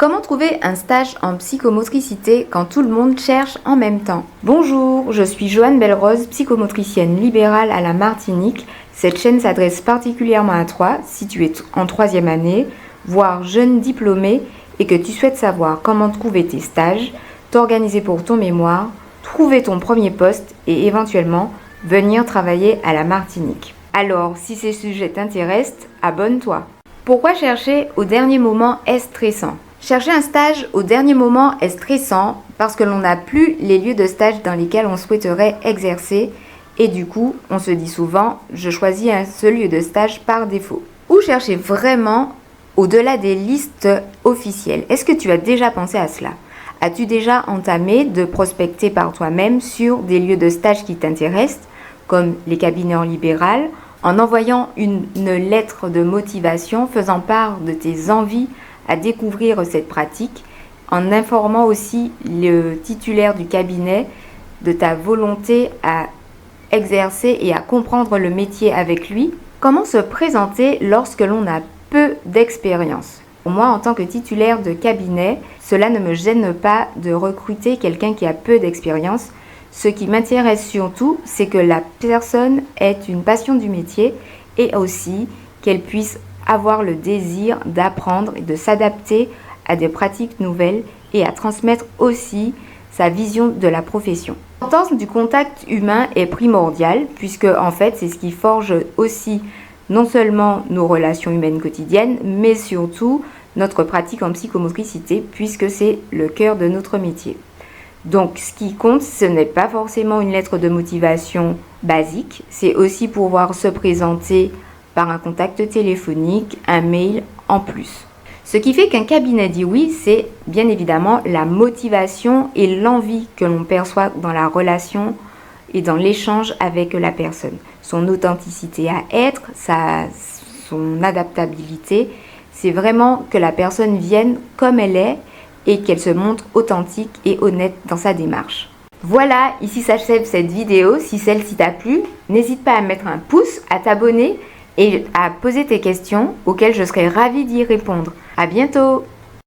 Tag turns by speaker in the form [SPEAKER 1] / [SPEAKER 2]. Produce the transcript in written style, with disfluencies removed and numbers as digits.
[SPEAKER 1] Comment trouver un stage en psychomotricité quand tout le monde cherche en même temps? Bonjour, je suis Joanne Belrose, psychomotricienne libérale à la Martinique. Cette chaîne s'adresse particulièrement à toi si tu es en 3e année, voire jeune diplômé et que tu souhaites savoir comment trouver tes stages, t'organiser pour ton mémoire, trouver ton premier poste et éventuellement venir travailler à la Martinique. Alors, si ces sujets t'intéressent, abonne-toi. Pourquoi chercher au dernier moment est stressant? Chercher un stage au dernier moment est stressant parce que l'on n'a plus les lieux de stage dans lesquels on souhaiterait exercer et du coup, on se dit souvent « je choisis un seul lieu de stage par défaut ». Ou chercher vraiment au-delà des listes officielles. Est-ce que tu as déjà pensé à cela? As-tu déjà entamé de prospecter par toi-même sur des lieux de stage qui t'intéressent, comme les cabinets en libéral, en envoyant une lettre de motivation faisant part de tes envies à découvrir cette pratique, en informant aussi le titulaire du cabinet de ta volonté à exercer et à comprendre le métier avec lui? Comment se présenter lorsque l'on a peu d'expérience? Moi, en tant que titulaire de cabinet, cela ne me gêne pas de recruter quelqu'un qui a peu d'expérience. Ce qui m'intéresse surtout, c'est que la personne ait une passion du métier et aussi qu'elle puisse avoir le désir d'apprendre et de s'adapter à des pratiques nouvelles et à transmettre aussi sa vision de la profession. L'importance du contact humain est primordiale puisque en fait c'est ce qui forge aussi non seulement nos relations humaines quotidiennes mais surtout notre pratique en psychomotricité puisque c'est le cœur de notre métier. Donc ce qui compte, ce n'est pas forcément une lettre de motivation basique, c'est aussi pouvoir se présenter par un contact téléphonique, un mail en plus. Ce qui fait qu'un cabinet dit oui, c'est bien évidemment la motivation et l'envie que l'on perçoit dans la relation et dans l'échange avec la personne. Son authenticité à être, son adaptabilité, c'est vraiment que la personne vienne comme elle est et qu'elle se montre authentique et honnête dans sa démarche. Voilà, ici s'achève cette vidéo. Si celle-ci t'a plu, n'hésite pas à mettre un pouce, à t'abonner et à poser tes questions auxquelles je serai ravie d'y répondre. À bientôt!